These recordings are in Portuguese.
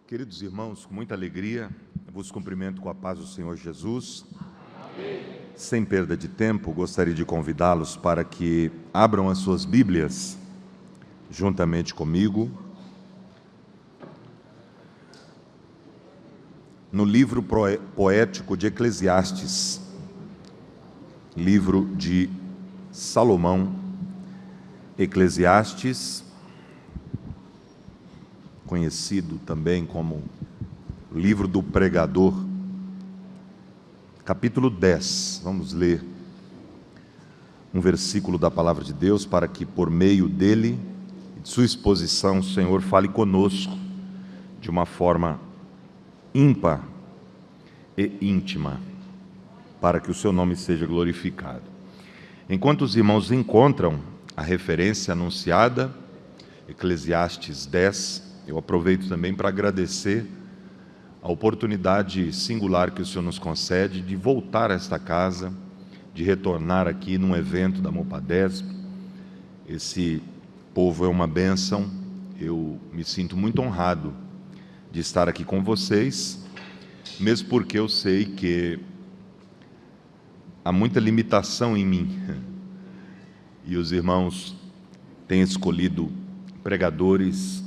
Queridos irmãos, com muita alegria, vos cumprimento com a paz do Senhor Jesus. Amém. Sem perda de tempo, gostaria de convidá-los para que abram as suas Bíblias, juntamente comigo, no livro poético de Eclesiastes, livro de Salomão, Eclesiastes, conhecido também como livro do pregador, capítulo 10. Vamos ler um versículo da palavra de Deus para que por meio dele e de sua exposição o Senhor fale conosco de uma forma ímpar e íntima, para que o seu nome seja glorificado. Enquanto os irmãos encontram a referência anunciada, Eclesiastes 10, eu aproveito também para agradecer a oportunidade singular que o Senhor nos concede de voltar a esta casa, de retornar aqui num evento da Mopadesp. Esse povo é uma bênção, eu me sinto muito honrado de estar aqui com vocês, mesmo porque eu sei que há muita limitação em mim, e os irmãos têm escolhido pregadores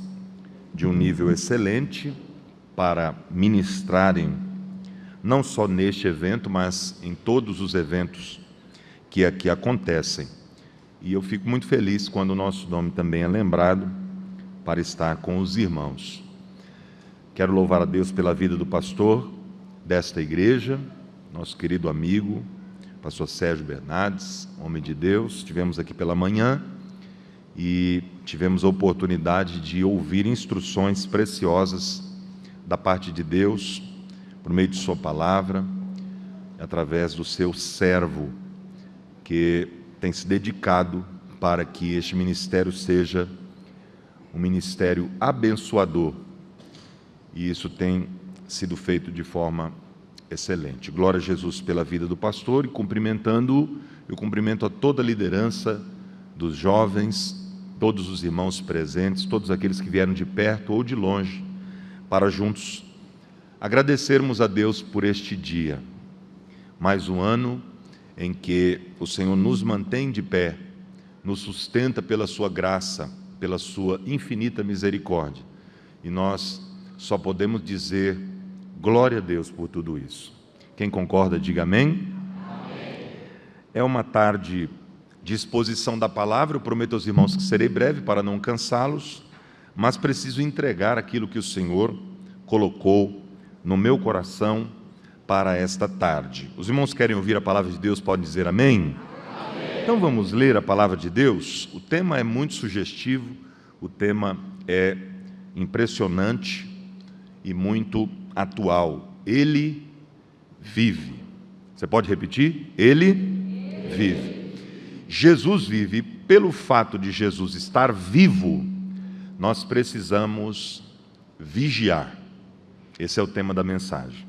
de um nível excelente para ministrarem, não só neste evento, mas em todos os eventos que aqui acontecem. E eu fico muito feliz quando o nosso nome também é lembrado para estar com os irmãos. Quero louvar a Deus pela vida do pastor desta igreja, nosso querido amigo, pastor Sérgio Bernardes, homem de Deus. Estivemos aqui pela manhã e tivemos a oportunidade de ouvir instruções preciosas da parte de Deus, por meio de sua palavra, através do seu servo, que tem se dedicado para que este ministério seja um ministério abençoador, e isso tem sido feito de forma excelente. Glória a Jesus pela vida do pastor, e cumprimentando-o, eu cumprimento a toda a liderança dos jovens, todos os irmãos presentes, todos aqueles que vieram de perto ou de longe, para juntos agradecermos a Deus por este dia, mais um ano em que o Senhor nos mantém de pé, nos sustenta pela sua graça, pela sua infinita misericórdia, e nós só podemos dizer glória a Deus por tudo isso. Quem concorda, diga amém. Amém. É uma tarde de exposição da palavra. Eu prometo aos irmãos que serei breve para não cansá-los, mas preciso entregar aquilo que o Senhor colocou no meu coração para esta tarde. Os irmãos querem ouvir a palavra de Deus, podem dizer amém? Amém. Então vamos ler a palavra de Deus. O tema é muito sugestivo, o tema é impressionante e muito atual. Ele vive. Você pode repetir? Ele vive. Jesus vive. Pelo fato de Jesus estar vivo, nós precisamos vigiar. Esse é o tema da mensagem.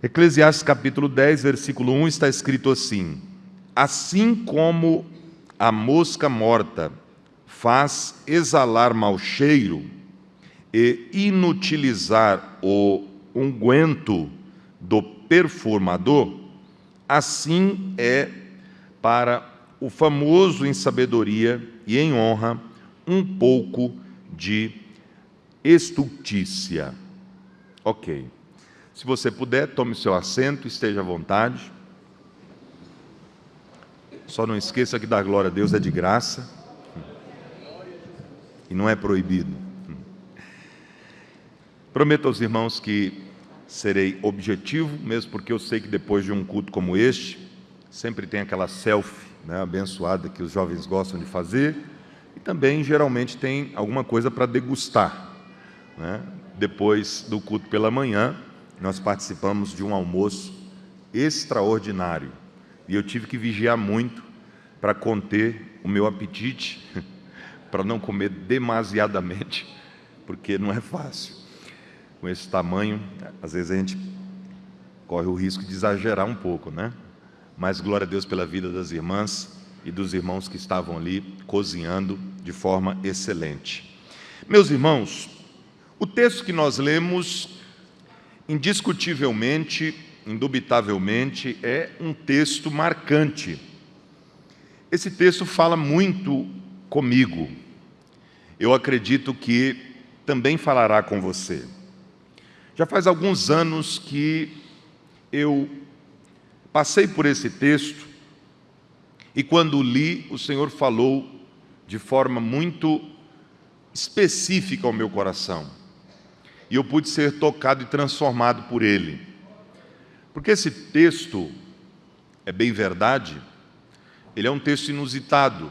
Eclesiastes capítulo 10, versículo 1, está escrito assim: assim como a mosca morta faz exalar mau cheiro e inutilizar o unguento do perfumador, assim é para o famoso em sabedoria e em honra um pouco de estultícia. Ok. Se você puder, tome o seu assento, esteja à vontade. Só não esqueça que dar glória a Deus é de graça e não é proibido. Prometo aos irmãos que serei objetivo, mesmo porque eu sei que depois de um culto como este, sempre tem aquela selfie, né, abençoada que os jovens gostam de fazer, e também geralmente tem alguma coisa para degustar, né? Depois do culto pela manhã, nós participamos de um almoço extraordinário, e eu tive que vigiar muito para conter o meu apetite, para não comer demasiadamente, porque não é fácil. Com esse tamanho, às vezes a gente corre o risco de exagerar um pouco, né? Mas glória a Deus pela vida das irmãs e dos irmãos que estavam ali cozinhando de forma excelente. Meus irmãos, O texto que nós lemos, indiscutivelmente, indubitavelmente, é um texto marcante. Esse texto fala muito comigo. Eu acredito que também falará com você. Já faz alguns anos que eu passei por esse texto e quando li, o Senhor falou de forma muito específica ao meu coração. E eu pude ser tocado e transformado por ele. Porque esse texto, é bem verdade, ele é um texto inusitado,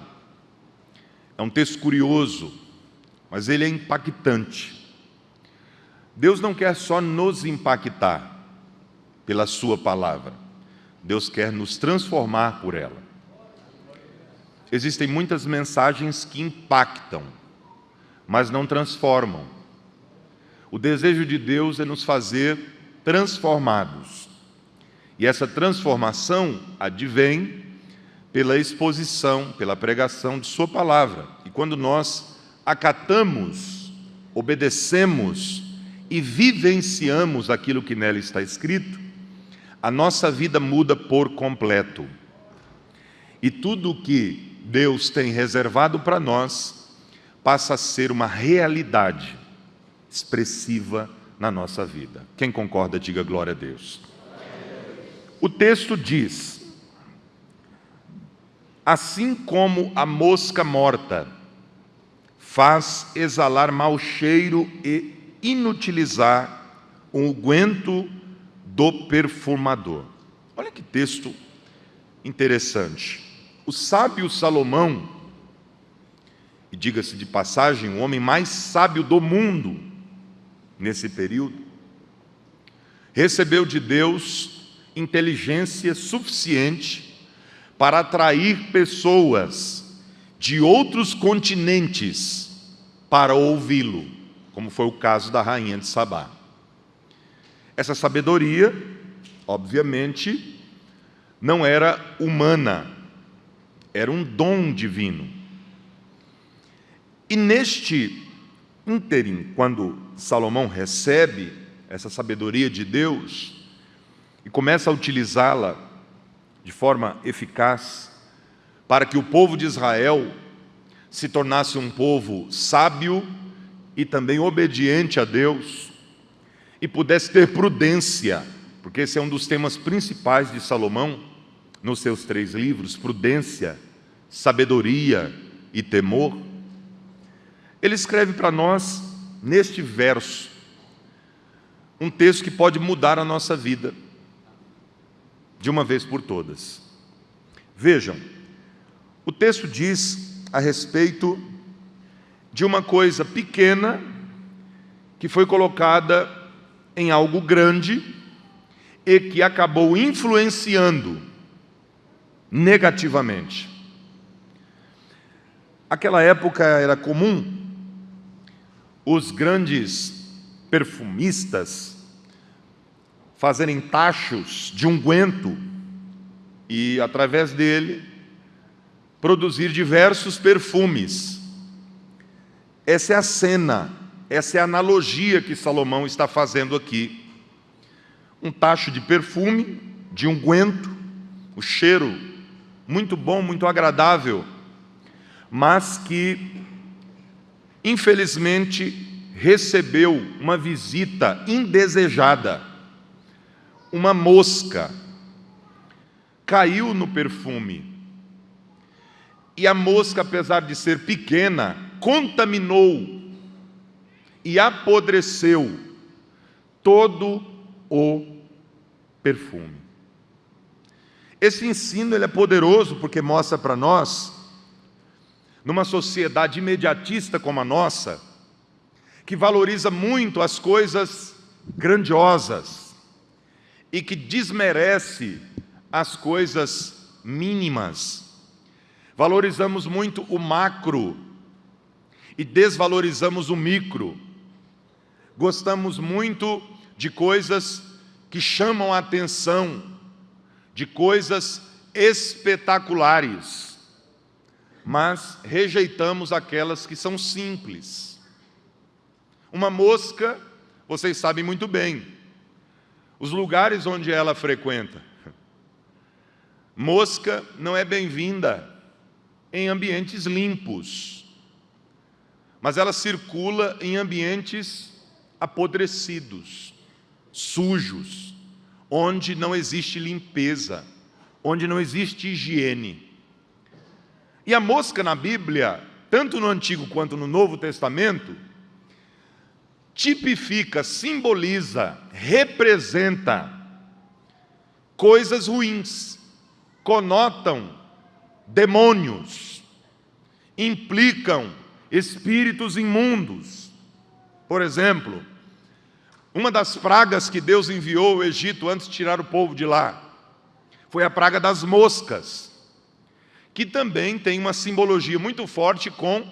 é um texto curioso, mas ele é impactante. Deus não quer só nos impactar pela sua palavra, Deus quer nos transformar por ela. Existem muitas mensagens que impactam, mas não transformam. O desejo de Deus é nos fazer transformados. E essa transformação advém pela exposição, pela pregação de sua palavra. E quando nós acatamos, obedecemos e vivenciamos aquilo que nela está escrito, a nossa vida muda por completo. E tudo o que Deus tem reservado para nós passa a ser uma realidade expressiva na nossa vida. Quem concorda, diga glória a Deus. O texto diz: assim como a mosca morta faz exalar mau cheiro e inutilizar o unguento do perfumador. Olha que texto interessante. O sábio Salomão, e diga-se de passagem, o homem mais sábio do mundo nesse período, recebeu de Deus inteligência suficiente para atrair pessoas de outros continentes para ouvi-lo, como foi o caso da rainha de Sabá. Essa sabedoria, obviamente, não era humana, era um dom divino. E neste ínterim, quando Salomão recebe essa sabedoria de Deus e começa a utilizá-la de forma eficaz para que o povo de Israel se tornasse um povo sábio e também obediente a Deus e pudesse ter prudência, porque esse é um dos temas principais de Salomão nos seus 3 livros, prudência, sabedoria e temor. Ele escreve para nós, neste verso, um texto que pode mudar a nossa vida de uma vez por todas. Vejam, o texto diz a respeito de uma coisa pequena que foi colocada em algo grande e que acabou influenciando negativamente. Aquela época era comum os grandes perfumistas fazerem tachos de unguento e, através dele, produzir diversos perfumes. Essa é a cena, essa é a analogia que Salomão está fazendo aqui. Um tacho de perfume, de unguento, o cheiro muito bom, muito agradável, mas que, infelizmente, recebeu uma visita indesejada. Uma mosca caiu no perfume e a mosca, apesar de ser pequena, contaminou e apodreceu todo o perfume. Esse ensino ele é poderoso porque mostra para nós, numa sociedade imediatista como a nossa, que valoriza muito as coisas grandiosas e que desmerece as coisas mínimas. Valorizamos muito o macro e desvalorizamos o micro. Gostamos muito de coisas que chamam a atenção, de coisas espetaculares, mas rejeitamos aquelas que são simples. Uma mosca, vocês sabem muito bem, os lugares onde ela frequenta. Mosca não é bem-vinda em ambientes limpos, mas ela circula em ambientes apodrecidos, sujos, onde não existe limpeza, onde não existe higiene. E a mosca na Bíblia, tanto no Antigo quanto no Novo Testamento, tipifica, simboliza, representa coisas ruins, conotam demônios, implicam espíritos imundos. Por exemplo, uma das pragas que Deus enviou ao Egito antes de tirar o povo de lá foi a praga das moscas, que também tem uma simbologia muito forte com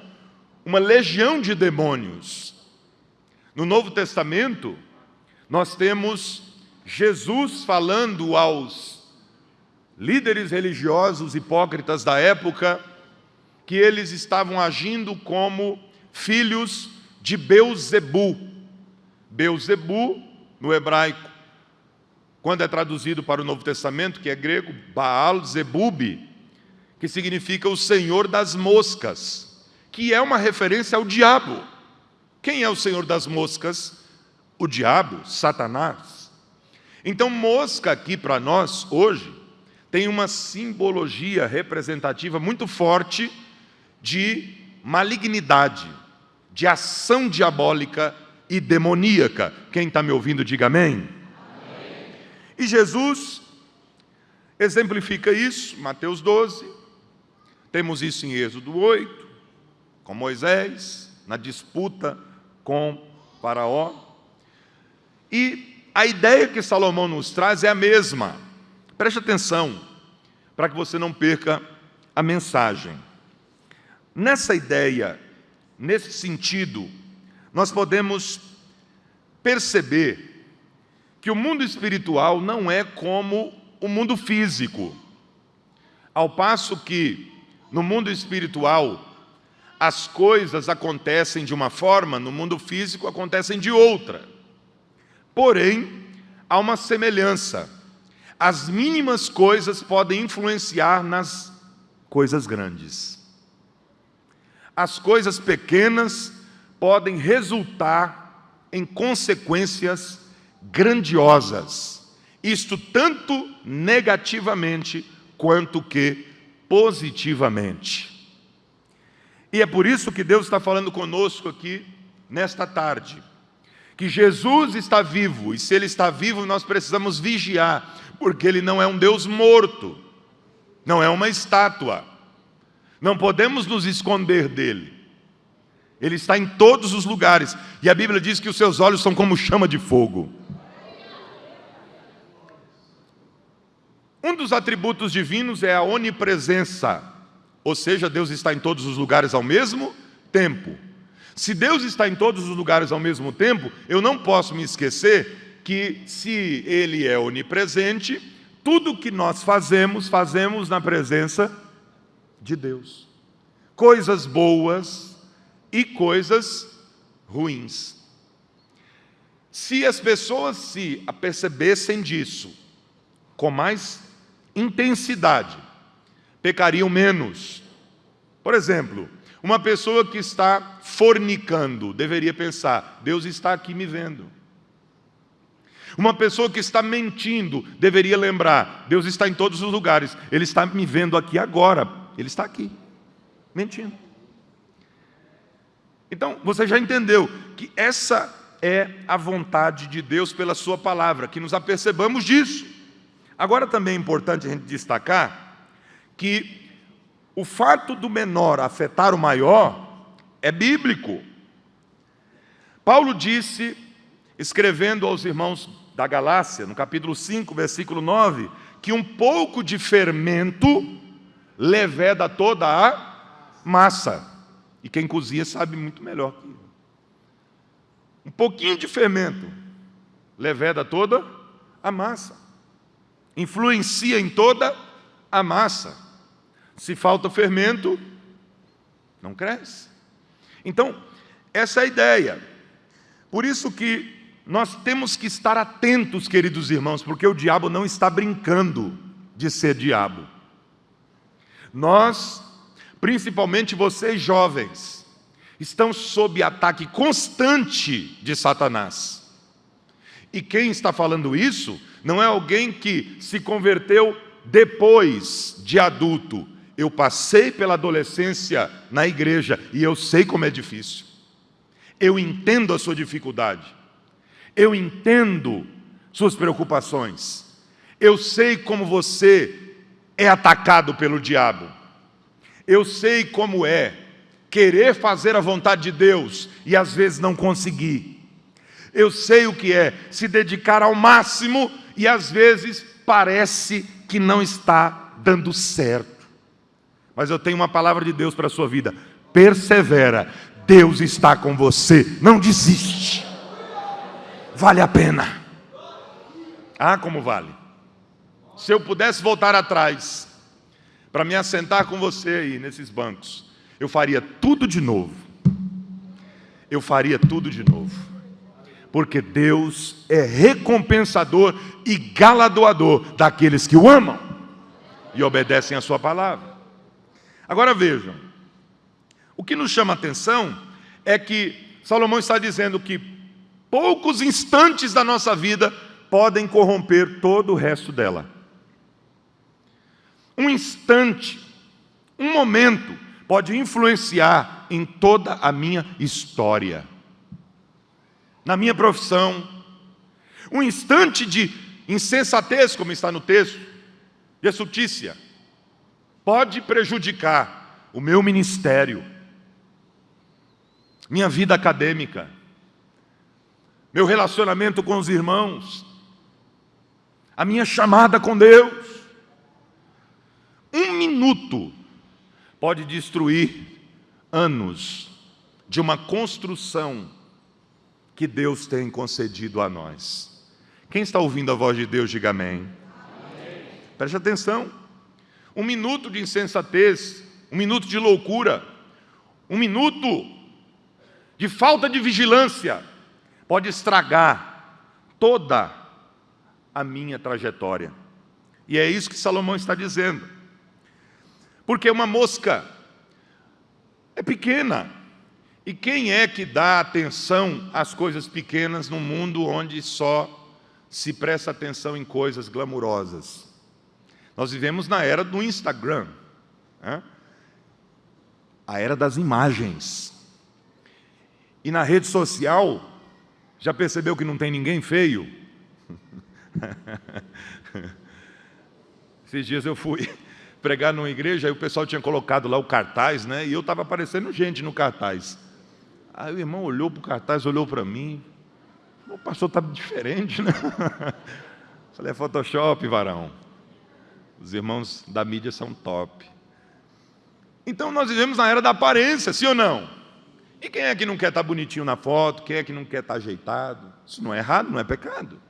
uma legião de demônios. No Novo Testamento, nós temos Jesus falando aos líderes religiosos hipócritas da época que eles estavam agindo como filhos de Belzebu. Belzebu, no hebraico, quando é traduzido para o Novo Testamento, que é grego, Baal-Zebub, que significa o Senhor das moscas, que é uma referência ao diabo. Quem é o Senhor das moscas? O diabo, Satanás. Então, mosca aqui para nós, hoje, tem uma simbologia representativa muito forte de malignidade, de ação diabólica e demoníaca. Quem está me ouvindo, diga amém. Amém. E Jesus exemplifica isso, Mateus 12, temos isso em Êxodo 8, com Moisés, na disputa com Faraó. E a ideia que Salomão nos traz é a mesma. Preste atenção, para que você não perca a mensagem. Nessa ideia, nesse sentido, nós podemos perceber que o mundo espiritual não é como o mundo físico. Ao passo que, no mundo espiritual, as coisas acontecem de uma forma, no mundo físico acontecem de outra. Porém, há uma semelhança. As mínimas coisas podem influenciar nas coisas grandes. As coisas pequenas podem resultar em consequências grandiosas. Isto tanto negativamente quanto que positivamente. E é por isso que Deus está falando conosco aqui nesta tarde, que Jesus está vivo, e se Ele está vivo, nós precisamos vigiar, porque Ele não é um Deus morto, não é uma estátua, não podemos nos esconder dEle. Ele está em todos os lugares, e a Bíblia diz que os seus olhos são como chama de fogo. Um dos atributos divinos é a onipresença, ou seja, Deus está em todos os lugares ao mesmo tempo. Se Deus está em todos os lugares ao mesmo tempo, eu não posso me esquecer que, se Ele é onipresente, tudo que nós fazemos na presença de Deus. Coisas boas e coisas ruins. Se as pessoas se apercebessem disso com mais intensidade, pecariam menos. Por exemplo, uma pessoa que está fornicando deveria pensar: Deus está aqui me vendo. Uma pessoa que está mentindo deveria lembrar: Deus está em todos os lugares, Ele está me vendo aqui agora, Ele está aqui, mentindo. Então, você já entendeu que essa é a vontade de Deus pela sua palavra, que nos apercebamos disso. Agora também é importante a gente destacar que o fato do menor afetar o maior é bíblico. Paulo disse, escrevendo aos irmãos da Galácia, no capítulo 5, versículo 9, que um pouco de fermento leveda toda a massa. E quem cozinha sabe muito melhor que eu. Um pouquinho de fermento leveda toda a massa. Influencia em toda a massa. Se falta fermento, não cresce. Então, essa é a ideia. Por isso que nós temos que estar atentos, queridos irmãos, porque o diabo não está brincando de ser diabo. Nós, principalmente vocês jovens, estão sob ataque constante de Satanás. E quem está falando isso não é alguém que se converteu depois de adulto. Eu passei pela adolescência na igreja e eu sei como é difícil. Eu entendo a sua dificuldade. Eu entendo suas preocupações. Eu sei como você é atacado pelo diabo. Eu sei como é querer fazer a vontade de Deus e às vezes não conseguir. Eu sei o que é se dedicar ao máximo e às vezes parece que não está dando certo. Mas eu tenho uma palavra de Deus para a sua vida. Persevera, Deus está com você, não desiste. Vale a pena. Ah, como vale. Se eu pudesse voltar atrás para me assentar com você aí nesses bancos, eu faria tudo de novo. Eu faria tudo de novo. Porque Deus é recompensador e galardoador daqueles que o amam e obedecem a sua palavra. Agora vejam, o que nos chama a atenção é que Salomão está dizendo que poucos instantes da nossa vida podem corromper todo o resto dela. Um instante, um momento, pode influenciar em toda a minha história, na minha profissão. Um instante de insensatez, como está no texto, de estultícia, pode prejudicar o meu ministério, minha vida acadêmica, meu relacionamento com os irmãos, a minha chamada com Deus. Um minuto pode destruir anos de uma construção que Deus tem concedido a nós. Quem está ouvindo a voz de Deus, diga amém. Amém. Preste atenção. Um minuto de insensatez, um minuto de loucura, um minuto de falta de vigilância pode estragar toda a minha trajetória. E é isso que Salomão está dizendo. Porque uma mosca é pequena. E quem é que dá atenção às coisas pequenas num mundo onde só se presta atenção em coisas glamurosas? Nós vivemos na era do Instagram, né? A era das imagens. E na rede social, já percebeu que não tem ninguém feio? Esses dias eu fui pregar numa igreja, aí o pessoal tinha colocado lá o cartaz, né? E eu estava aparecendo gente no cartaz. Aí o irmão olhou para o cartaz, olhou para mim. O pastor está diferente, né? Falei, é Photoshop, varão. Os irmãos da mídia são top. Então nós vivemos na era da aparência, sim ou não? E quem é que não quer estar bonitinho na foto? Quem é que não quer estar ajeitado? Isso não é errado, não é pecado.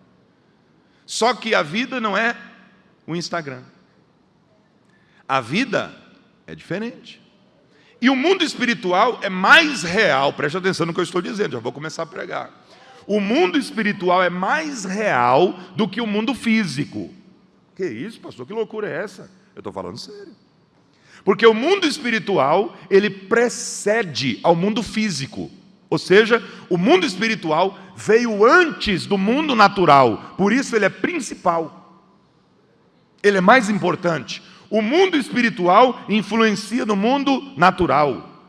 Só que a vida não é o Instagram. A vida é diferente. E o mundo espiritual é mais real. Preste atenção no que eu estou dizendo, já vou começar a pregar. O mundo espiritual é mais real do que o mundo físico. Que isso, pastor? Que loucura é essa? Eu estou falando sério. Porque o mundo espiritual, ele precede ao mundo físico. Ou seja, o mundo espiritual veio antes do mundo natural. Por isso ele é principal. Ele é mais importante. O mundo espiritual influencia no mundo natural.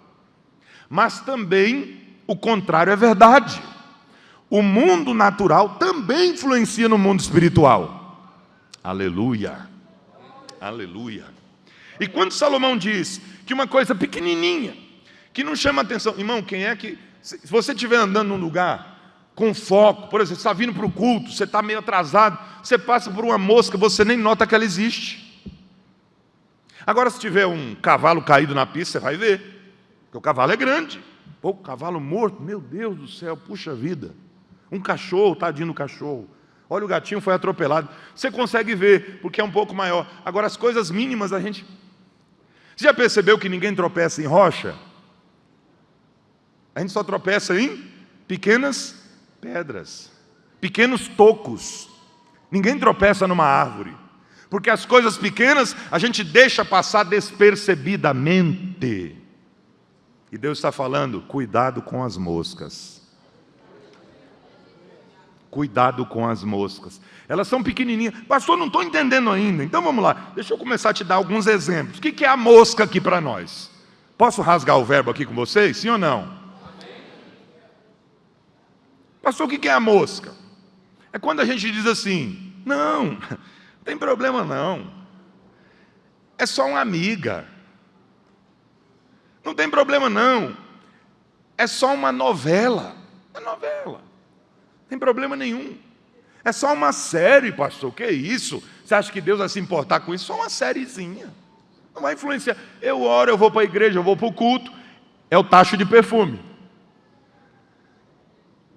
Mas também o contrário é verdade. O mundo natural também influencia no mundo espiritual. Aleluia. Aleluia. E quando Salomão diz que uma coisa pequenininha, que não chama atenção, irmão, quem é que, se você estiver andando num lugar com foco, por exemplo, você está vindo para o culto, você está meio atrasado, você passa por uma mosca, você nem nota que ela existe. Agora, se tiver um cavalo caído na pista, você vai ver, porque o cavalo é grande. Pô, cavalo morto, meu Deus do céu, puxa vida. Um cachorro, tadinho do cachorro. Olha, o gatinho foi atropelado. Você consegue ver, porque é um pouco maior. Agora, as coisas mínimas a gente... Você já percebeu que ninguém tropeça em rocha? A gente só tropeça em pequenas Pedras, pequenos tocos. Ninguém tropeça numa árvore, porque as coisas pequenas a gente deixa passar despercebidamente. E Deus está falando, cuidado com as moscas. Cuidado com as moscas. Elas são pequenininhas. Pastor, não estou entendendo ainda. Então vamos lá, deixa eu começar a te dar alguns exemplos. O que é a mosca aqui para nós? Posso rasgar o verbo aqui com vocês? Sim ou não? Pastor, o que é a mosca? É quando a gente diz assim, não tem problema não. É só uma amiga. Não tem problema não. É só uma novela. É novela. Não tem problema nenhum. É só uma série, pastor. O que é isso? Você acha que Deus vai se importar com isso? Só uma sériezinha. Não vai influenciar. Eu oro, eu vou para a igreja, eu vou para o culto. É o tacho de perfume.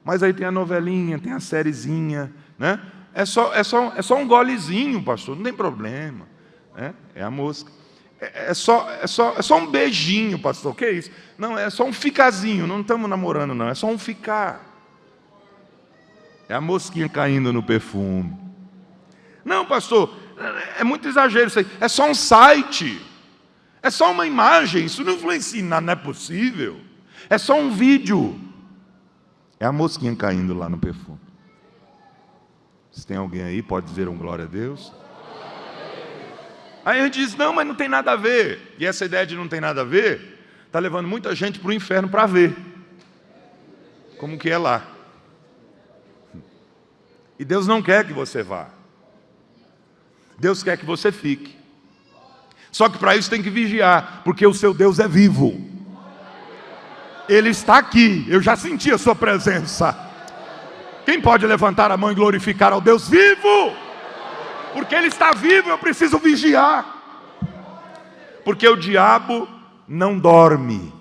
Mas aí tem a novelinha, tem a sériezinha, né? É só um golezinho, pastor, não tem problema, né? É a mosca. É só um beijinho, pastor, o que é isso? Não, é só um ficazinho, não estamos namorando não, é só um ficar. É a mosquinha caindo no perfume. Não, pastor, é muito exagero isso aí, é só um site, é só uma imagem, isso não influencia em nada, não é possível. É só um vídeo. É a mosquinha caindo lá no perfume. Se tem alguém aí, pode dizer um glória a Deus. Aí a gente diz, não, mas não tem nada a ver. E essa ideia de não tem nada a ver, está levando muita gente para o inferno para ver. Como que é lá. E Deus não quer que você vá. Deus quer que você fique. Só que para isso tem que vigiar, porque o seu Deus é vivo. Ele está aqui, eu já senti a sua presença. Quem pode levantar a mão e glorificar ao Deus vivo? Porque Ele está vivo, eu preciso vigiar. Porque o diabo não dorme.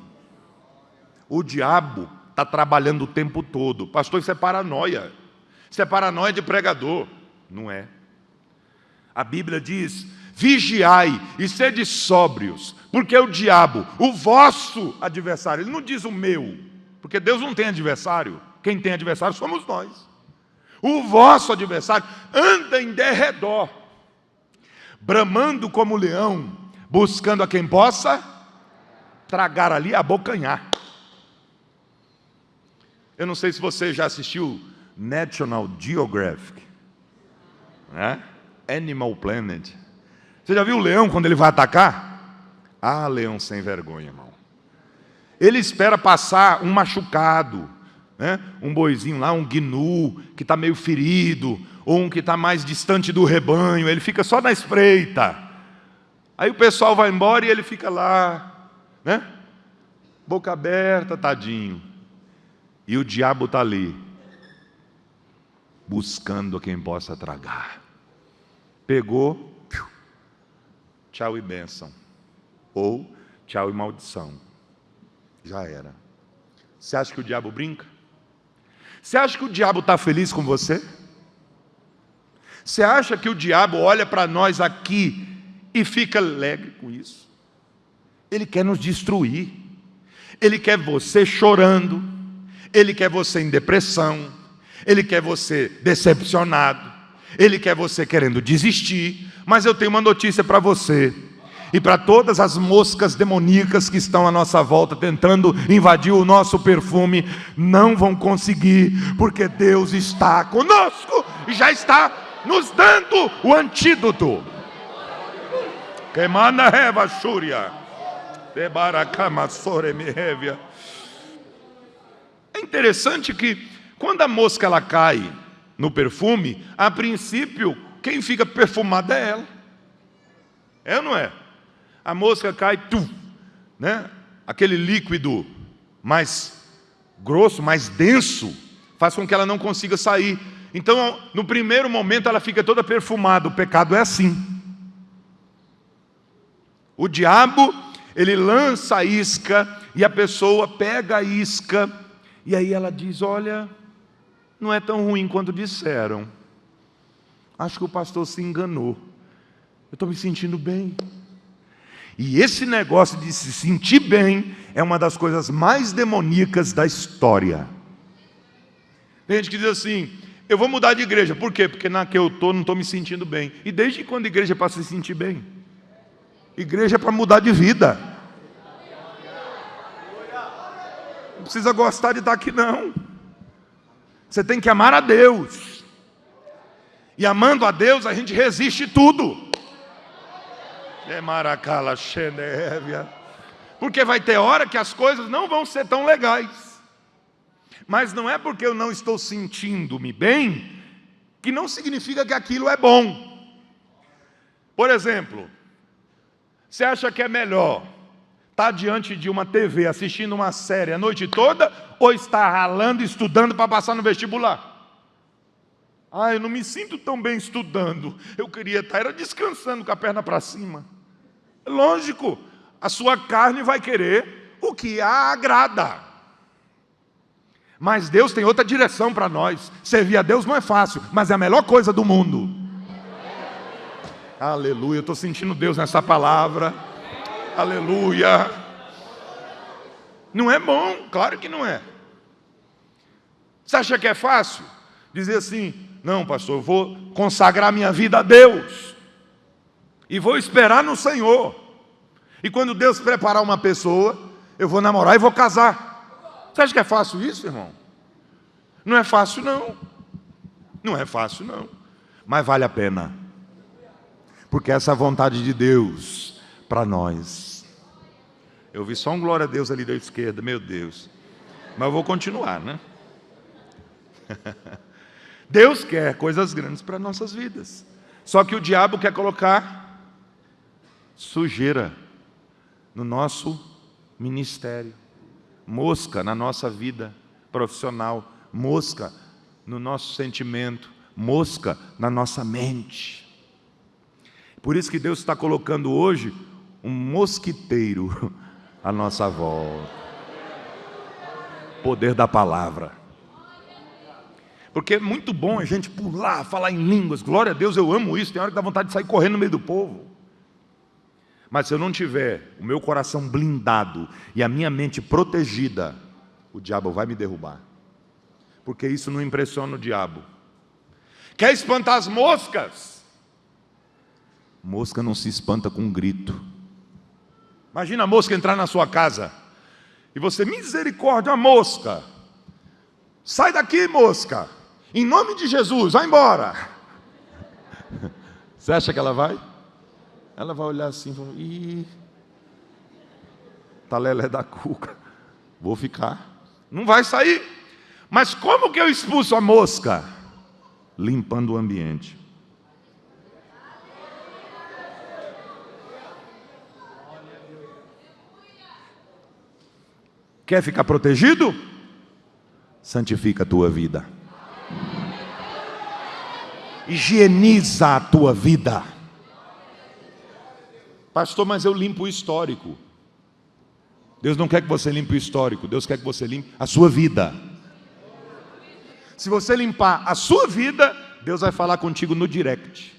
O diabo está trabalhando o tempo todo. Pastor, isso é paranoia. Isso é paranoia de pregador. Não é. A Bíblia diz, vigiai e sede sóbrios, porque o diabo, o vosso adversário, ele não diz o meu, porque Deus não tem adversário, quem tem adversário somos nós. O vosso adversário anda em derredor, bramando como leão, buscando a quem possa tragar ali, abocanhar. Eu não sei se você já assistiu National Geographic, né? Animal Planet. Você já viu o leão quando ele vai atacar? Ah, leão sem vergonha, irmão. Ele espera passar um machucado, né? Um boizinho lá, um gnu, que está meio ferido, ou um que está mais distante do rebanho, ele fica só na espreita. Aí o pessoal vai embora e ele fica lá, né? Boca aberta, tadinho. E o diabo está ali, buscando a quem possa tragar. Pegou, tchau e bênção. Ou tchau e maldição. Já era. Você acha que o diabo brinca? Você acha que o diabo está feliz com você? Você acha que o diabo olha para nós aqui e fica alegre com isso? Ele quer nos destruir. Ele quer você chorando. Ele quer você em depressão. Ele quer você decepcionado. Ele quer você querendo desistir. Mas eu tenho uma notícia para você e para todas as moscas demoníacas que estão à nossa volta tentando invadir o nosso perfume. Não vão conseguir, porque Deus está conosco e já está nos dando o antídoto. Queimanda reva shúria debaracama sore me revia. É interessante que quando a mosca ela cai no perfume, a princípio quem fica perfumado é ela. É ou não é? A mosca cai, né? Aquele líquido mais grosso, mais denso, faz com que ela não consiga sair. Então, no primeiro momento, ela fica toda perfumada. O pecado é assim. O diabo, ele lança a isca e a pessoa pega a isca e aí ela diz, olha, não é tão ruim quanto disseram. Acho que o pastor se enganou. Eu estou me sentindo bem. E esse negócio de se sentir bem é uma das coisas mais demoníacas da história. Tem gente que diz assim: eu vou mudar de igreja. Por quê? Porque na que eu estou não estou me sentindo bem. E desde quando a igreja é para se sentir bem? Igreja é para mudar de vida. Não precisa gostar de estar aqui não. Você tem que amar a Deus. E amando a Deus a gente resiste tudo. Porque vai ter hora que as coisas não vão ser tão legais. Mas não é porque eu não estou sentindo-me bem que não significa que aquilo é bom. Por exemplo, você acha que é melhor estar diante de uma TV assistindo uma série a noite toda ou estar ralando, estudando para passar no vestibular? Eu não me sinto tão bem estudando. Eu queria estar descansando com a perna para cima. Lógico, a sua carne vai querer o que a agrada. Mas Deus tem outra direção para nós. Servir a Deus não é fácil, mas é a melhor coisa do mundo. Aleluia, eu estou sentindo Deus nessa palavra. Aleluia. Não é bom, claro que não é. Você acha que é fácil? Dizer assim: não, pastor, eu vou consagrar minha vida a Deus e vou esperar no Senhor. E quando Deus preparar uma pessoa, eu vou namorar e vou casar. Você acha que é fácil isso, irmão? Não é fácil não. Não é fácil não. Mas vale a pena. Porque essa é a vontade de Deus para nós. Eu vi só um glória a Deus ali da esquerda, meu Deus. Mas eu vou continuar, né? Deus quer coisas grandes para nossas vidas. Só que o diabo quer colocar sujeira no nosso ministério, mosca na nossa vida profissional, mosca no nosso sentimento, mosca na nossa mente. Por isso que Deus está colocando hoje um mosquiteiro à nossa volta. Poder da palavra. Porque é muito bom a gente pular, falar em línguas. Glória a Deus, eu amo isso. Tem hora que dá vontade de sair correndo no meio do povo. Mas se eu não tiver o meu coração blindado e a minha mente protegida, o diabo vai me derrubar. Porque isso não impressiona o diabo. Quer espantar as moscas? Mosca não se espanta com um grito. Imagina a mosca entrar na sua casa e você: misericórdia, a mosca. Sai daqui, mosca. Em nome de Jesus, vai embora. Você acha que ela vai? Ela vai olhar assim e falar: ih, tá lelé da cuca, vou ficar. Não vai sair. Mas como que eu expulso a mosca? Limpando o ambiente. Quer ficar protegido? Santifica a tua vida. Higieniza a tua vida. Pastor, mas eu limpo o histórico. Deus não quer que você limpe o histórico. Deus quer que você limpe a sua vida. Se você limpar a sua vida, Deus vai falar contigo no direct.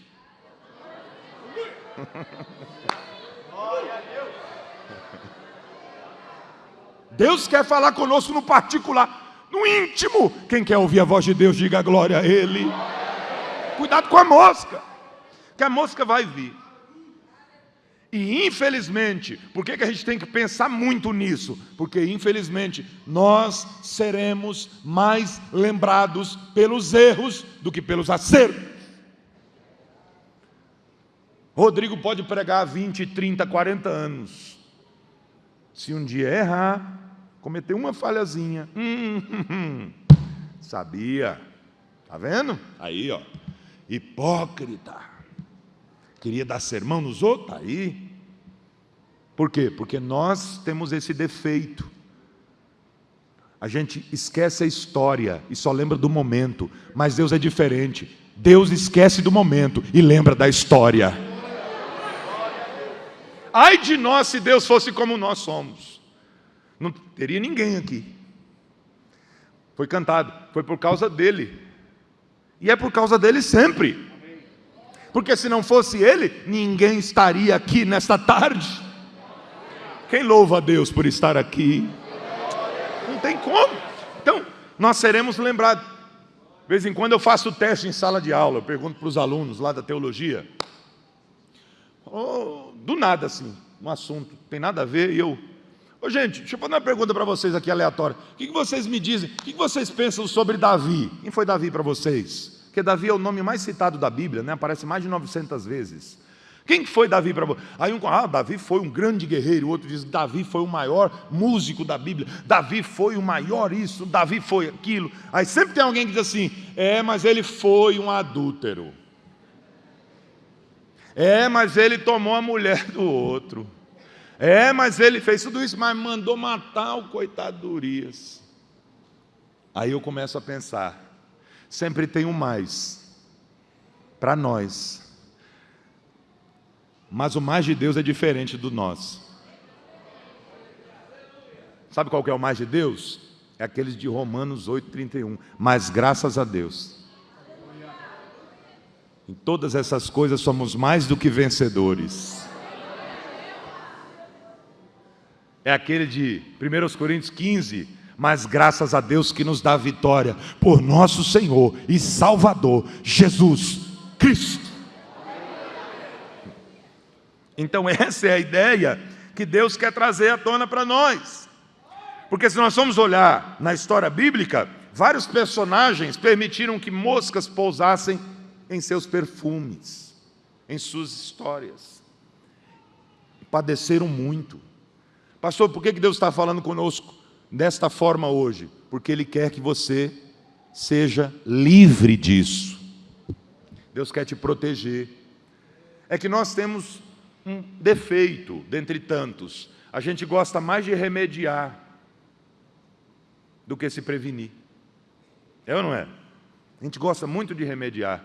Deus quer falar conosco no particular, no íntimo. Quem quer ouvir a voz de Deus, diga glória a Ele. Cuidado com a mosca, que a mosca vai vir. E infelizmente, por que a gente tem que pensar muito nisso? Porque infelizmente nós seremos mais lembrados pelos erros do que pelos acertos. Rodrigo pode pregar 20, 30, 40 anos. Se um dia errar, cometer uma falhazinha, sabia, tá vendo? Aí, ó, hipócrita. Queria dar sermão nos outros? Tá aí. Por quê? Porque nós temos esse defeito. A gente esquece a história e só lembra do momento. Mas Deus é diferente. Deus esquece do momento e lembra da história. Ai de nós se Deus fosse como nós somos. Não teria ninguém aqui. Foi cantado, foi por causa dele. E é por causa dele sempre. Porque se não fosse Ele, ninguém estaria aqui nesta tarde. Quem louva a Deus por estar aqui? Não tem como. Então, nós seremos lembrados. vez em quando eu faço teste em sala de aula, eu pergunto para os alunos lá da teologia, do nada assim, um assunto, não tem nada a ver, e eu... gente, deixa eu fazer uma pergunta para vocês aqui aleatória. O que vocês me dizem? O que vocês pensam sobre Davi? Quem foi Davi para vocês? Porque Davi é o nome mais citado da Bíblia, né? Aparece mais de 900 vezes. Quem foi Davi para vocês? Aí Davi foi um grande guerreiro. O outro diz, Davi foi o maior músico da Bíblia. Davi foi o maior isso, Davi foi aquilo. Aí sempre tem alguém que diz assim, mas ele foi um adúltero. Mas ele tomou a mulher do outro. Mas ele fez tudo isso, mas mandou matar o coitado do Urias. Aí eu começo a pensar, sempre tem um mais para nós, mas o mais de Deus é diferente do nosso. Sabe qual que é o mais de Deus? É aqueles de Romanos 8:31. Mas graças a Deus, em todas essas coisas somos mais do que vencedores. É aquele de 1 Coríntios 15, mas graças a Deus que nos dá a vitória por nosso Senhor e Salvador, Jesus Cristo. Então essa é a ideia que Deus quer trazer à tona para nós. Porque se nós formos olhar na história bíblica, vários personagens permitiram que moscas pousassem em seus perfumes, em suas histórias. Padeceram muito. Pastor, por que Deus está falando conosco desta forma hoje? Porque Ele quer que você seja livre disso. Deus quer te proteger. É que nós temos um defeito, dentre tantos. A gente gosta mais de remediar do que se prevenir. É ou não é? A gente gosta muito de remediar.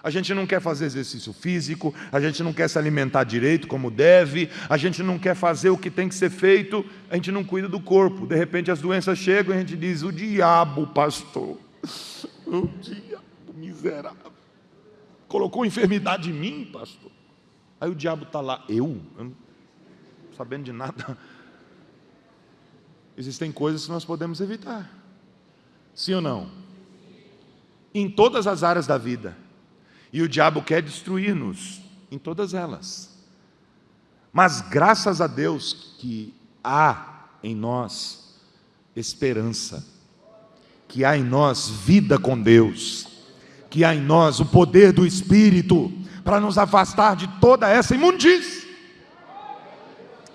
A gente não quer fazer exercício físico, a gente não quer se alimentar direito como deve, a gente não quer fazer o que tem que ser feito, a gente não cuida do corpo. De repente as doenças chegam e a gente diz, o diabo, pastor, o diabo miserável, colocou enfermidade em mim, pastor. Aí o diabo está lá, eu não estou sabendo de nada. Existem coisas que nós podemos evitar, sim ou não? Em todas as áreas da vida. E o diabo quer destruir-nos em todas elas. Mas graças a Deus que há em nós esperança, que há em nós vida com Deus, que há em nós o poder do Espírito para nos afastar de toda essa imundície.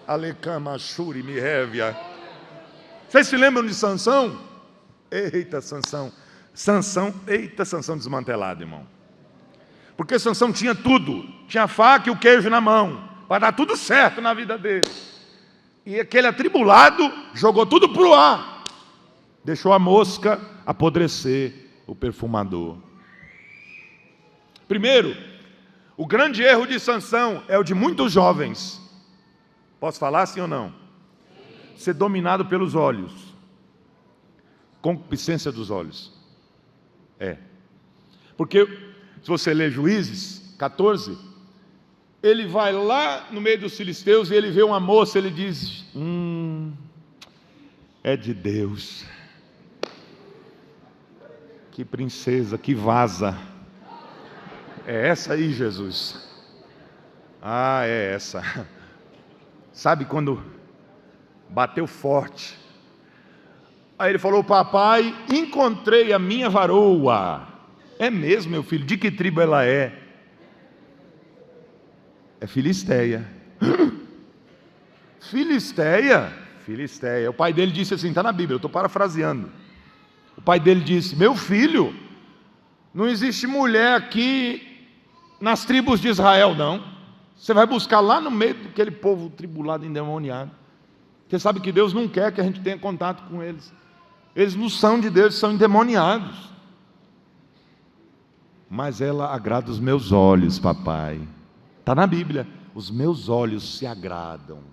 Alecama, Shuri, Mihevia. Vocês se lembram de Sansão? Eita, Sansão. Sansão desmantelado, irmão. Porque Sansão tinha tudo, tinha a faca e o queijo na mão, para dar tudo certo na vida dele. E aquele atribulado jogou tudo para o ar, deixou a mosca apodrecer o perfumador. Primeiro, o grande erro de Sansão é o de muitos jovens. Posso falar sim ou não? Ser dominado pelos olhos, concupiscência dos olhos. Porque se você ler Juízes 14, ele vai lá no meio dos filisteus e ele vê uma moça, ele diz, é de Deus. Que princesa, que vaza. É essa aí, Jesus. É essa. Sabe quando bateu forte? Aí ele falou, papai, encontrei a minha varoa. É mesmo, meu filho? De que tribo ela é? É filisteia. Filisteia? Filisteia. O pai dele disse assim, está na Bíblia, eu estou parafraseando. O pai dele disse, meu filho, não existe mulher aqui nas tribos de Israel, não. Você vai buscar lá no meio daquele povo tribulado, endemoniado. Você sabe que Deus não quer que a gente tenha contato com eles. Eles não são de Deus, são endemoniados. Mas ela agrada os meus olhos, papai. Está na Bíblia. Os meus olhos se agradam.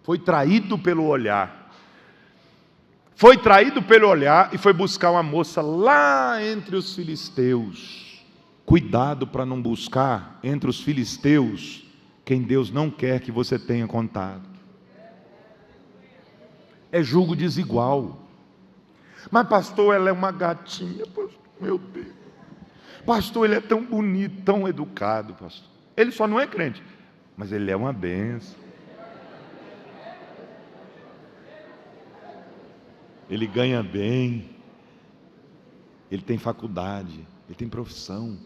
Foi traído pelo olhar. Foi traído pelo olhar e foi buscar uma moça lá entre os filisteus. Cuidado para não buscar entre os filisteus quem Deus não quer que você tenha contato. É julgo desigual. Mas pastor, ela é uma gatinha, pastor. Meu Deus. Pastor, ele é tão bonito, tão educado, pastor. Ele só não é crente, mas ele é uma bênção. Ele ganha bem. Ele tem faculdade, ele tem profissão.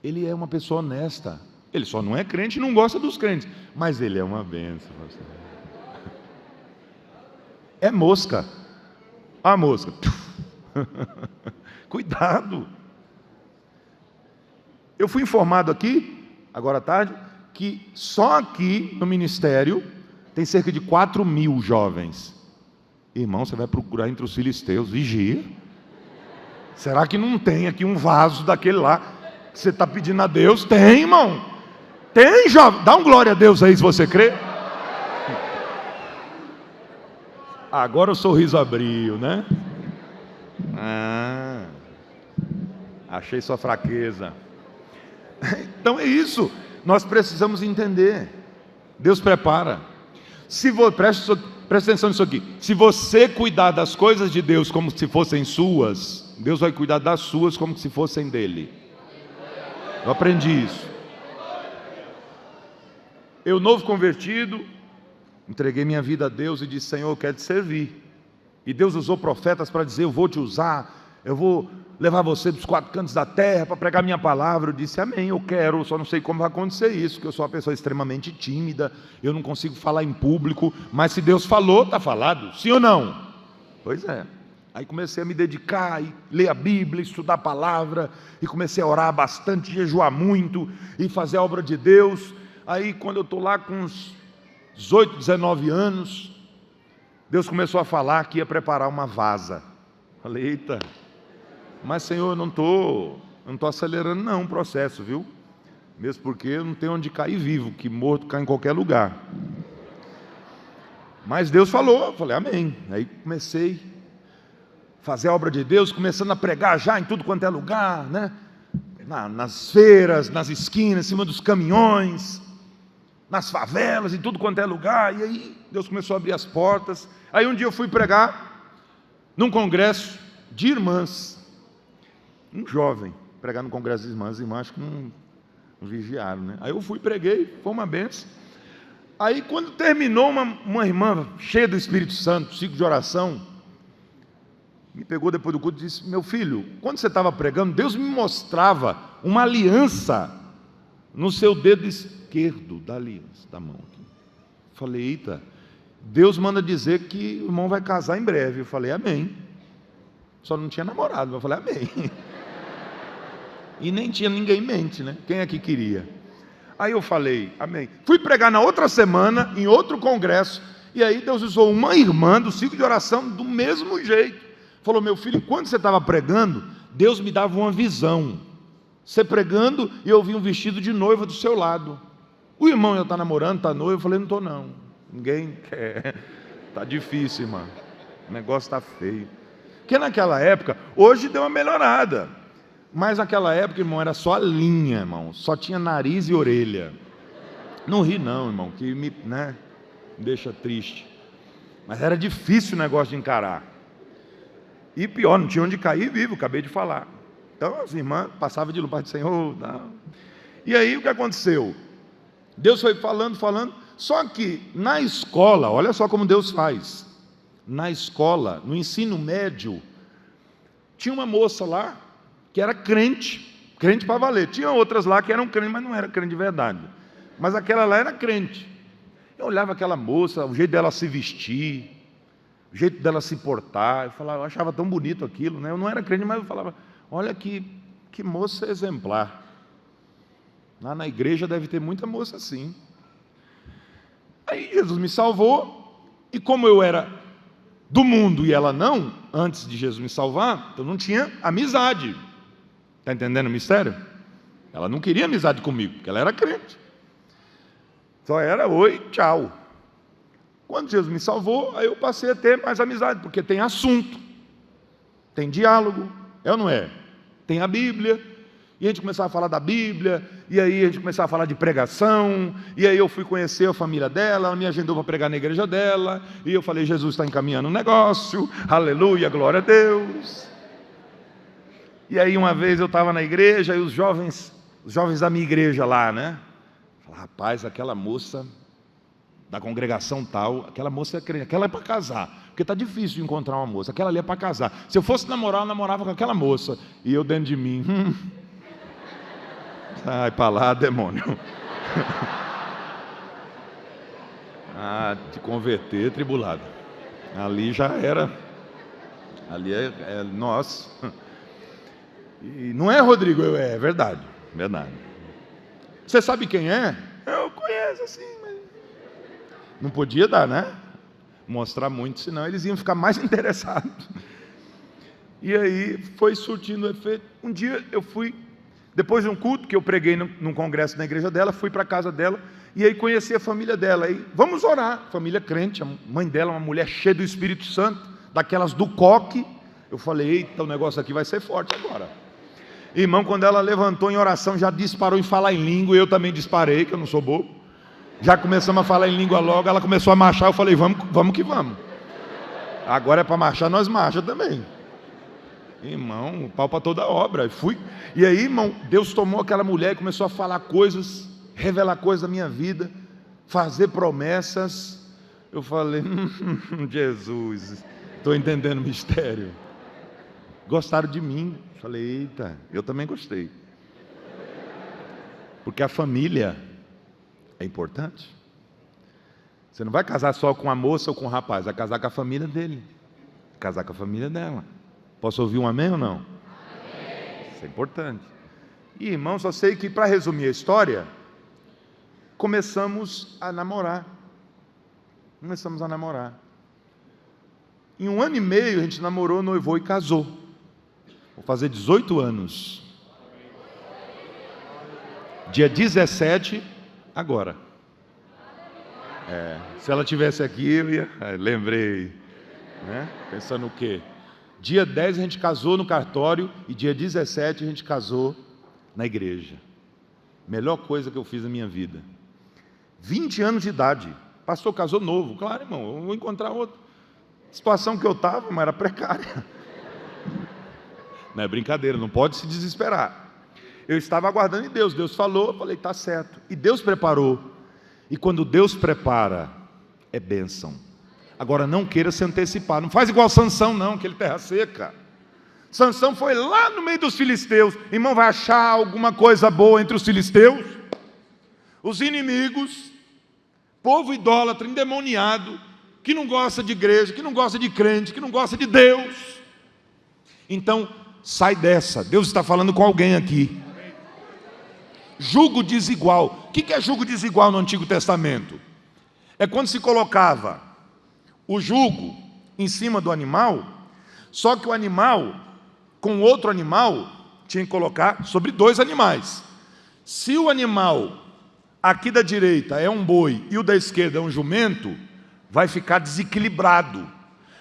Ele é uma pessoa honesta. Ele só não é crente e não gosta dos crentes, mas ele é uma bênção, pastor. É mosca. A mosca. Cuidado. Eu fui informado aqui, agora à tarde, que só aqui no ministério tem cerca de 4.000 jovens. Irmão, você vai procurar entre os filisteus, vigia. Será que não tem aqui um vaso daquele lá que você está pedindo a Deus? Tem, irmão. Tem, jovem. Dá um glória a Deus aí se você crê. Agora o sorriso abriu, né? Achei sua fraqueza. Então é isso. Nós precisamos entender. Deus prepara. Presta atenção nisso aqui. Se você cuidar das coisas de Deus como se fossem suas, Deus vai cuidar das suas como se fossem dele. Eu aprendi isso. Eu, novo convertido, entreguei minha vida a Deus e disse: Senhor, eu quero te servir. E Deus usou profetas para dizer: eu vou te usar, eu vou levar você dos 4 cantos da terra para pregar minha palavra. Eu disse: amém, eu quero, só não sei como vai acontecer isso, porque eu sou uma pessoa extremamente tímida, eu não consigo falar em público, mas se Deus falou, está falado, sim ou não? Pois é. Aí comecei a me dedicar, e ler a Bíblia, estudar a palavra, e comecei a orar bastante, jejuar muito, e fazer a obra de Deus. Aí quando eu estou lá com uns 18, 19 anos, Deus começou a falar que ia preparar uma vasa. Falei: eita, mas Senhor, eu não estou acelerando não o processo, viu? Mesmo porque eu não tenho onde cair vivo, que morto cai em qualquer lugar. Mas Deus falou, eu falei: amém. Aí comecei a fazer a obra de Deus, começando a pregar já em tudo quanto é lugar, né? Nas feiras, nas esquinas, em cima dos caminhões, nas favelas, em tudo quanto é lugar. E aí Deus começou a abrir as portas. Aí um dia eu fui pregar num congresso de irmãs, um jovem, pregar no congresso de irmãs. As irmãs acho que não vigiaram, né? Aí eu fui, preguei, foi uma benção. Aí quando terminou, uma irmã cheia do Espírito Santo, ciclo de oração, me pegou depois do culto e disse: meu filho, quando você estava pregando, Deus me mostrava uma aliança no seu dedo esquerdo da aliança, da mão aqui. Falei: eita, Deus manda dizer que o irmão vai casar em breve. Eu falei: amém. Só não tinha namorado, mas eu falei: amém. E nem tinha ninguém em mente, né? Quem é que queria? Aí eu falei: amém. Fui pregar na outra semana, em outro congresso, e aí Deus usou uma irmã do ciclo de oração do mesmo jeito. Falou: meu filho, enquanto você estava pregando, Deus me dava uma visão. Você pregando e eu vi um vestido de noiva do seu lado. O irmão já está namorando, está noivo. Eu falei: não estou não. Ninguém quer. Está difícil, irmão. O negócio está feio. Porque naquela época, hoje deu uma melhorada. Mas naquela época, irmão, era só a linha, irmão. Só tinha nariz e orelha. Não ri não, irmão, que me deixa triste. Mas era difícil o negócio de encarar. E pior, não tinha onde cair vivo, acabei de falar. Então as irmãs passavam de lugar de Senhor. Não. E aí o que aconteceu? Deus foi falando, só que na escola, olha só como Deus faz. Na escola, no ensino médio, tinha uma moça lá que era crente para valer. Tinha outras lá que eram crentes, mas não era crente de verdade. Mas aquela lá era crente. Eu olhava aquela moça, o jeito dela se vestir, o jeito dela se portar, eu achava tão bonito aquilo, né? Eu não era crente, mas eu falava: olha que moça exemplar. Lá na igreja deve ter muita moça assim. Aí Jesus me salvou, e como eu era do mundo e ela não, antes de Jesus me salvar, então não tinha amizade. Está entendendo o mistério? Ela não queria amizade comigo, porque ela era crente. Só era oi, tchau. Quando Jesus me salvou, aí eu passei a ter mais amizade, porque tem assunto, tem diálogo, é ou não é? Tem a Bíblia, e a gente começava a falar da Bíblia, e aí a gente começava a falar de pregação, e aí eu fui conhecer a família dela, ela me agendou para pregar na igreja dela, e eu falei: Jesus está encaminhando um negócio, aleluia, glória a Deus. E aí uma vez eu estava na igreja e os jovens da minha igreja lá, né? Falaram, rapaz, aquela moça da congregação tal, aquela moça é crente, aquela é para casar, porque está difícil de encontrar uma moça, aquela ali é para casar. Se eu fosse namorar, eu namorava com aquela moça. E eu dentro de mim, sai para lá, demônio. Te converter, tribulado. Ali já era. Ali é nossa. E não é, Rodrigo? É verdade, verdade. Você sabe quem é? Eu conheço assim, mas não podia dar, né? Mostrar muito, senão eles iam ficar mais interessados. E aí foi surtindo efeito. Um dia eu fui, depois de um culto que eu preguei num congresso na igreja dela, fui para a casa dela e aí conheci a família dela. Aí, vamos orar. Família crente, a mãe dela, uma mulher cheia do Espírito Santo, daquelas do coque. Eu falei, eita, o negócio aqui vai ser forte agora. Irmão, quando ela levantou em oração, já disparou em falar em língua, e eu também disparei, que eu não sou bobo. Já começamos a falar em língua logo, ela começou a marchar, eu falei, vamos que vamos. Agora é para marchar, nós marcha também. Irmão, pau para toda obra. E aí, irmão, Deus tomou aquela mulher e começou a falar coisas, revelar coisas da minha vida, fazer promessas. Eu falei, Jesus, estou entendendo o mistério. Gostaram de mim. Falei, eita, eu também gostei. Porque a família é importante. Você não vai casar só com a moça ou com o rapaz, vai casar com a família dele, casar com a família dela. Posso ouvir um amém ou não? Amém. Isso é importante. E irmão, só sei que, para resumir a história, começamos a namorar. Em 1 ano e meio a gente namorou, noivou e casou. Vou fazer 18 anos. Dia 17, agora. Se ela tivesse aqui, eu ia... lembrei. Né? Pensando o quê? Dia 10 a gente casou no cartório e dia 17 a gente casou na igreja. Melhor coisa que eu fiz na minha vida. 20 anos de idade. Pastor casou novo. Claro, irmão, eu vou encontrar outro. A situação que eu estava, mas era precária. Não é brincadeira, não pode se desesperar. Eu estava aguardando em Deus. Deus falou, eu falei, está certo. E Deus preparou. E quando Deus prepara, é bênção. Agora não queira se antecipar. Não faz igual Sansão não, aquele terra seca. Sansão foi lá no meio dos filisteus. Irmão, vai achar alguma coisa boa entre os filisteus? Os inimigos, povo idólatra, endemoniado, que não gosta de igreja, que não gosta de crente, que não gosta de Deus. Então, sai dessa. Deus está falando com alguém aqui. Jugo desigual. O que é jugo desigual no Antigo Testamento? É quando se colocava o jugo em cima do animal, só que o animal, com outro animal, tinha que colocar sobre 2 animais. Se o animal aqui da direita é um boi e o da esquerda é um jumento, vai ficar desequilibrado.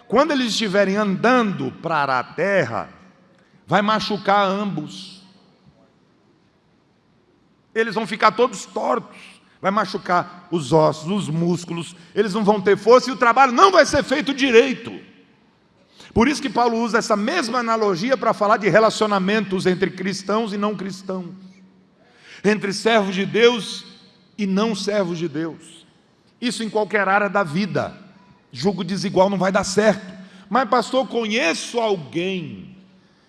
Quando eles estiverem andando para arar a terra, vai machucar ambos. Eles vão ficar todos tortos, vai machucar os ossos, os músculos, eles não vão ter força e o trabalho não vai ser feito direito. Por isso que Paulo usa essa mesma analogia para falar de relacionamentos entre cristãos e não cristãos, entre servos de Deus e não servos de Deus. Isso em qualquer área da vida. Jugo desigual não vai dar certo. Mas pastor, conheço alguém.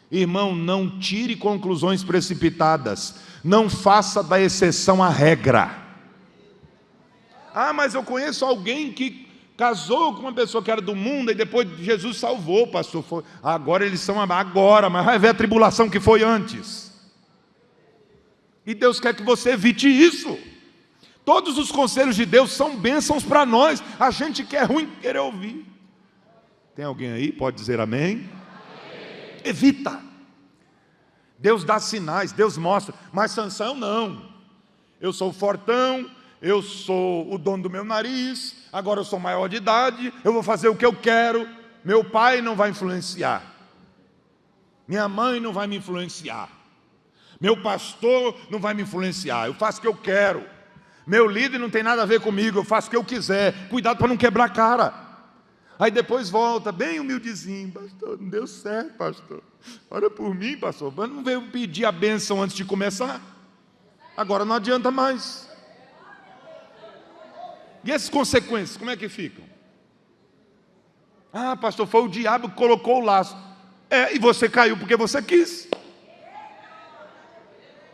Irmão, não tire conclusões precipitadas. Não faça da exceção a regra. Mas eu conheço alguém que casou com uma pessoa que era do mundo e depois Jesus salvou, pastor. Agora eles são agora, mas vai ver a tribulação que foi antes. E Deus quer que você evite isso. Todos os conselhos de Deus são bênçãos para nós. A gente que é ruim querer ouvir. Tem alguém aí? Pode dizer amém? Evita. Deus dá sinais, Deus mostra. Mas Sansão não. Eu sou fortão, eu sou o dono do meu nariz, agora eu sou maior de idade, eu vou fazer o que eu quero. Meu pai não vai influenciar. Minha mãe não vai me influenciar. Meu pastor não vai me influenciar. Eu faço o que eu quero. Meu líder não tem nada a ver comigo, eu faço o que eu quiser. Cuidado para não quebrar a cara. Aí depois volta, bem humildezinho: pastor, não deu certo, pastor. Ora por mim, pastor. Mas não veio pedir a bênção antes de começar? Agora não adianta mais. E essas consequências, como é que ficam? Ah, pastor, foi o diabo que colocou o laço. E você caiu porque você quis.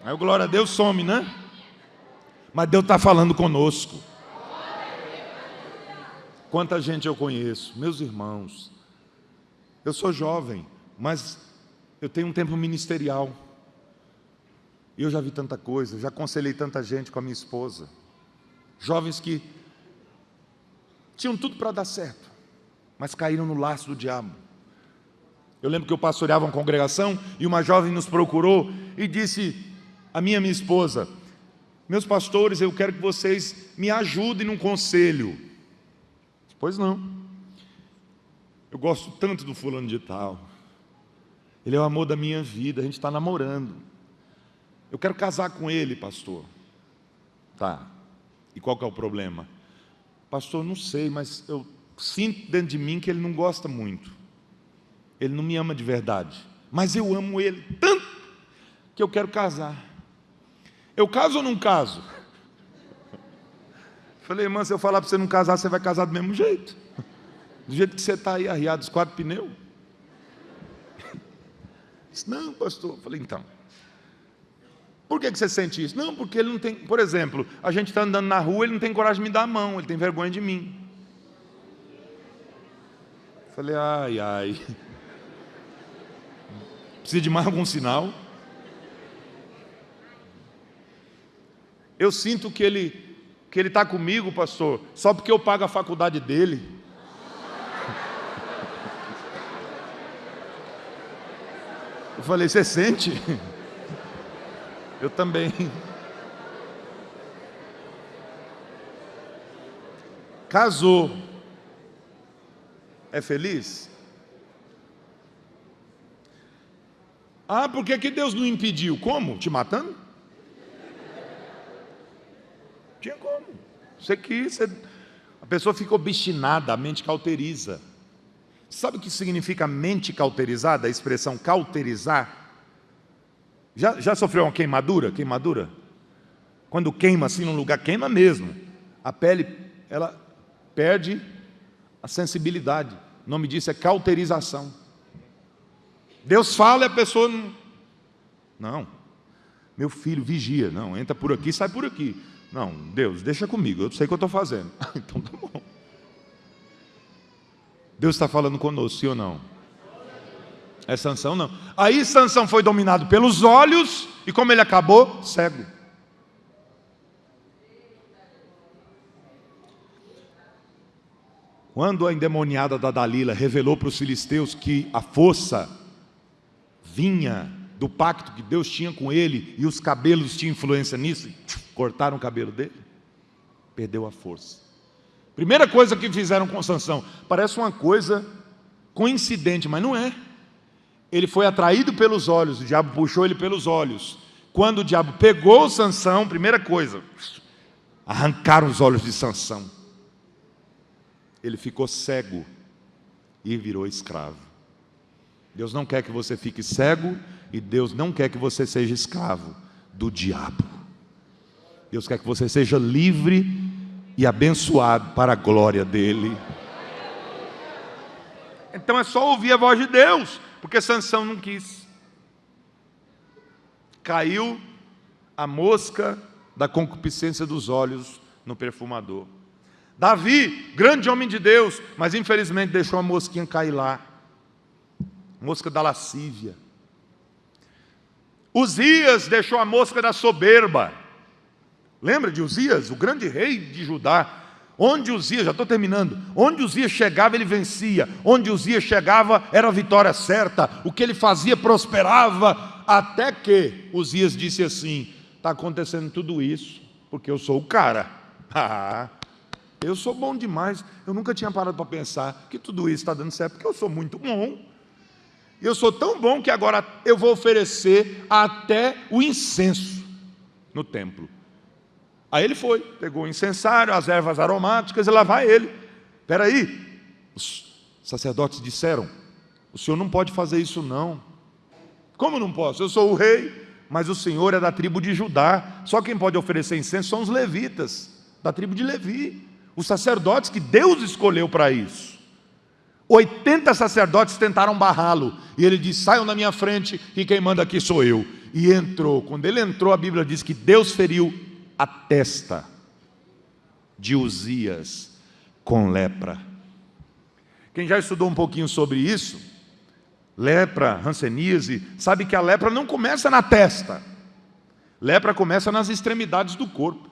Aí o glória a Deus some, né? Mas Deus está falando conosco. Quanta gente eu conheço, meus irmãos. Eu sou jovem, mas eu tenho um tempo ministerial. Eu já vi tanta coisa, já aconselhei tanta gente com a minha esposa. Jovens que tinham tudo para dar certo, mas caíram no laço do diabo. Eu lembro que eu pastoreava uma congregação e uma jovem nos procurou e disse à minha esposa: meus pastores, eu quero que vocês me ajudem num conselho. Pois não. Eu gosto tanto do fulano de tal. Ele é o amor da minha vida, a gente está namorando. Eu quero casar com ele, pastor. Tá. E qual que é o problema? Pastor, não sei, mas eu sinto dentro de mim que ele não gosta muito. Ele não me ama de verdade. Mas eu amo ele tanto que eu quero casar. Eu caso ou não caso? Falei: irmã, se eu falar para você não casar, você vai casar do mesmo jeito. Do jeito que você está aí, arriado os 4 pneus. Disse: não, pastor. Falei: então, por que você sente isso? Não, porque ele não tem... Por exemplo, a gente está andando na rua, ele não tem coragem de me dar a mão, ele tem vergonha de mim. Falei: ai, ai. Precisa de mais algum sinal? Eu sinto que ele está comigo, pastor, só porque eu pago a faculdade dele. Eu falei: você sente? Eu também. Casou. É feliz? Ah, por que Deus não impediu? Como? Te matando? Tinha como. Você quis, a pessoa fica obstinada, a mente cauteriza. Sabe o que significa mente cauterizada? A expressão cauterizar. Já sofreu uma queimadura? Queimadura? Quando queima assim num lugar, queima mesmo. A pele, ela perde a sensibilidade. O nome disso é cauterização. Deus fala e a pessoa não. Meu filho, vigia. Não, entra por aqui, sai por aqui. Não, Deus, deixa comigo, eu sei o que eu estou fazendo. Então tá bom. Deus está falando conosco, sim ou não? É Sansão, não. Aí Sansão foi dominado pelos olhos, e como ele acabou? Cego. Quando a endemoniada da Dalila revelou para os filisteus que a força vinha do pacto que Deus tinha com ele, e os cabelos tinham influência nisso, cortaram o cabelo dele, perdeu a força. Primeira coisa que fizeram com Sansão, parece uma coisa coincidente, mas não é. Ele foi atraído pelos olhos, o diabo puxou ele pelos olhos. Quando o diabo pegou Sansão, primeira coisa, arrancaram os olhos de Sansão. Ele ficou cego e virou escravo. Deus não quer que você fique cego, e Deus não quer que você seja escravo do diabo. Deus quer que você seja livre e abençoado para a glória dele. Então é só ouvir a voz de Deus, porque Sansão não quis. Caiu a mosca da concupiscência dos olhos no perfumador. Davi, grande homem de Deus, mas infelizmente deixou a mosquinha cair lá. Mosca da lascívia. Uzias deixou a mosca da soberba. Lembra de Uzias, o grande rei de Judá? Onde Uzias, já estou terminando, onde Uzias chegava ele vencia, onde Uzias chegava era a vitória certa, o que ele fazia prosperava, até que Uzias disse assim: está acontecendo tudo isso porque eu sou o cara. Eu sou bom demais, eu nunca tinha parado para pensar que tudo isso está dando certo, porque eu sou muito bom. Eu sou tão bom que agora eu vou oferecer até o incenso no templo. Aí ele foi, pegou o incensário, as ervas aromáticas, e lá vai ele. Espera aí, Os sacerdotes disseram: o senhor não pode fazer isso não. Como não posso? Eu sou o rei, mas o senhor é da tribo de Judá. Só quem pode oferecer incenso são os levitas, da tribo de Levi, os sacerdotes que Deus escolheu para isso. 80 sacerdotes tentaram barrá-lo, e ele disse: saiam da minha frente, e quem manda aqui sou eu. E entrou. Quando ele entrou, a Bíblia diz que Deus feriu a testa de Uzias com lepra. Quem já estudou um pouquinho sobre isso, lepra, hanseníase, sabe que a lepra não começa na testa. Lepra começa nas extremidades do corpo.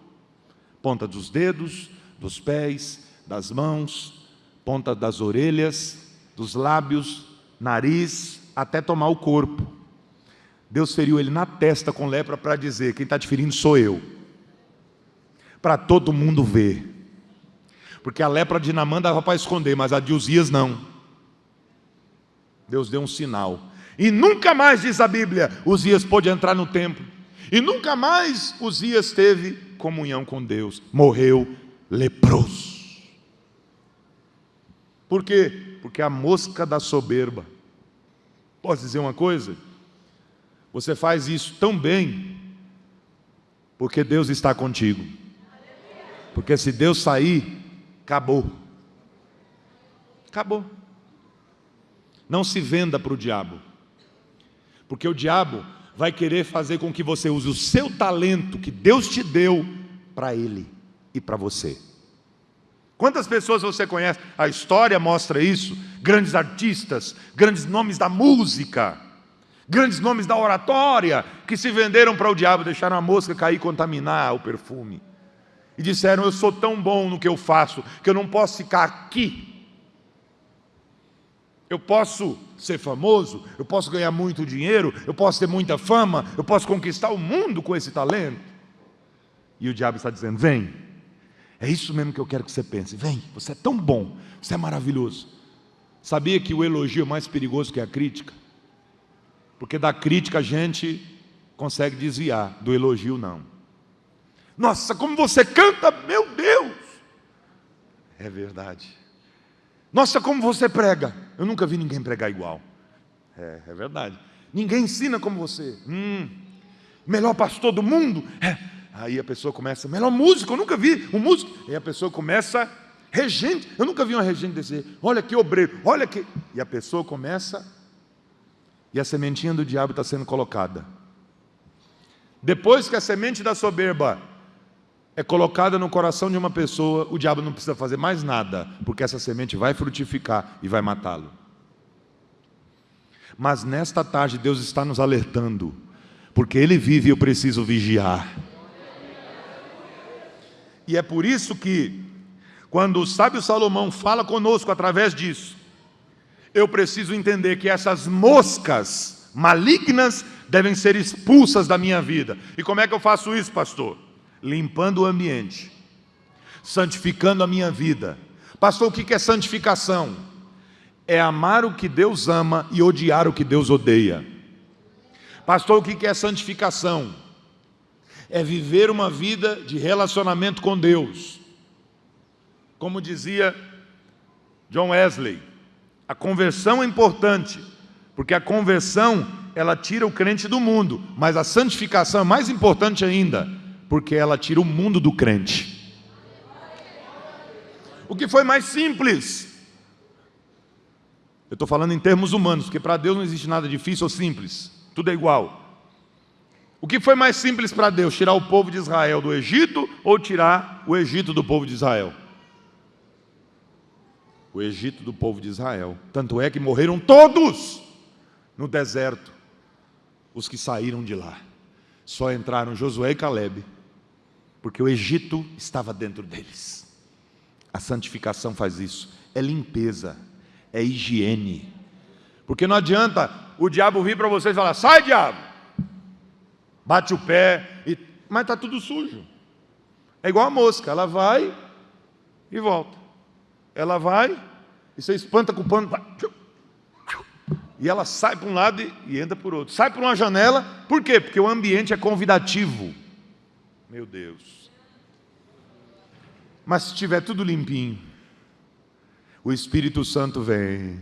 Ponta dos dedos, dos pés, das mãos, ponta das orelhas, dos lábios, nariz, até tomar o corpo. Deus feriu ele na testa com lepra para dizer: quem está te ferindo sou eu. Para todo mundo ver. Porque a lepra de Naamã dava para esconder, mas a de Uzias não. Deus deu um sinal. E nunca mais, diz a Bíblia, Uzias pôde entrar no templo. E nunca mais Uzias teve comunhão com Deus. Morreu leproso. Por quê? Porque a mosca da soberba. Posso dizer uma coisa? Você faz isso tão bem porque Deus está contigo. Porque se Deus sair, acabou. Acabou. Não se venda para o diabo. Porque o diabo vai querer fazer com que você use o seu talento que Deus te deu para ele e para você. Quantas pessoas você conhece? A história mostra isso. Grandes artistas, grandes nomes da música, grandes nomes da oratória, que se venderam para o diabo, deixaram a mosca cair e contaminar o perfume. E disseram: eu sou tão bom no que eu faço, que eu não posso ficar aqui. Eu posso ser famoso, eu posso ganhar muito dinheiro, eu posso ter muita fama, eu posso conquistar o mundo com esse talento. E o diabo está dizendo: vem, é isso mesmo que eu quero que você pense. Vem, você é tão bom, você é maravilhoso. Sabia que o elogio é mais perigoso que a crítica? Porque da crítica a gente consegue desviar, do elogio não. Nossa, como você canta, meu Deus! É verdade. Nossa, como você prega. Eu nunca vi ninguém pregar igual. É verdade. Ninguém ensina como você. Melhor pastor do mundo. Aí a pessoa começa: melhor músico, eu nunca vi um músico. Aí a pessoa começa: regente, eu nunca vi uma regente desse. Olha que obreiro, olha que... E a pessoa começa, e a sementinha do diabo está sendo colocada. Depois que a semente da soberba é colocada no coração de uma pessoa, o diabo não precisa fazer mais nada, porque essa semente vai frutificar e vai matá-lo. Mas nesta tarde Deus está nos alertando, porque Ele vive e eu preciso vigiar. E é por isso que, quando o sábio Salomão fala conosco através disso, eu preciso entender que essas moscas malignas devem ser expulsas da minha vida. E como é que eu faço isso, pastor? Limpando o ambiente, santificando a minha vida. Pastor, o que é santificação? É amar o que Deus ama e odiar o que Deus odeia. Pastor, o que é santificação? É viver uma vida de relacionamento com Deus. Como dizia John Wesley, a conversão é importante, porque a conversão, ela tira o crente do mundo, mas a santificação é mais importante ainda, porque ela tira o mundo do crente. O que foi mais simples? Eu estou falando em termos humanos, porque para Deus não existe nada difícil ou simples, tudo é igual. O que foi mais simples para Deus? Tirar o povo de Israel do Egito ou tirar o Egito do povo de Israel? O Egito do povo de Israel. Tanto é que morreram todos no deserto, os que saíram de lá. Só entraram Josué e Calebe, porque o Egito estava dentro deles. A santificação faz isso. É limpeza, é higiene. Porque não adianta o diabo vir para você e falar: sai, diabo! Bate o pé, mas está tudo sujo. É igual a mosca, ela vai e volta. Ela vai e você espanta com o pano, e ela sai para um lado e entra por outro. Sai por uma janela, por quê? Porque o ambiente é convidativo. Meu Deus. Mas se estiver tudo limpinho, o Espírito Santo vem.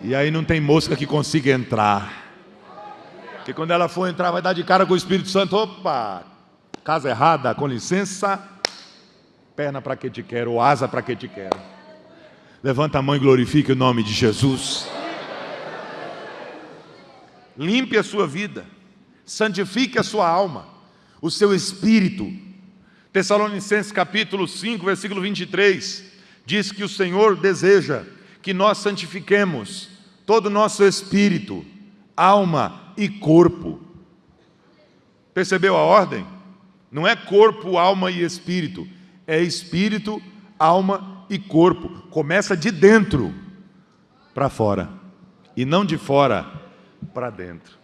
E aí não tem mosca que consiga entrar. Porque quando ela for entrar, vai dar de cara com o Espírito Santo. Opa, casa errada, com licença. Perna para que te quero, ou asa para que te quero. Levanta a mão e glorifique o nome de Jesus. Limpe a sua vida, santifique a sua alma, o seu espírito. Tessalonicenses capítulo 5, versículo 23, diz que o Senhor deseja que nós santifiquemos todo o nosso espírito, alma e corpo. Percebeu a ordem? Não é corpo, alma e espírito, é espírito, alma e corpo. Começa de dentro para fora e não de fora para dentro.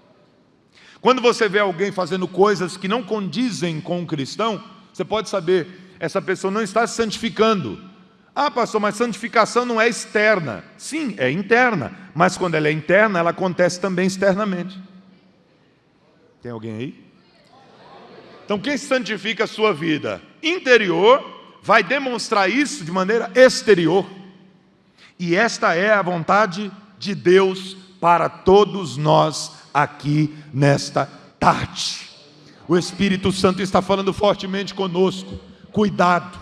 Quando você vê alguém fazendo coisas que não condizem com um cristão, você pode saber, essa pessoa não está se santificando. Ah, pastor, mas santificação não é externa. Sim, é interna, mas quando ela é interna, ela acontece também externamente. Tem alguém aí? Então quem santifica a sua vida interior, vai demonstrar isso de maneira exterior. E esta é a vontade de Deus para todos nós aqui nesta tarde. O Espírito Santo está falando fortemente conosco. Cuidado,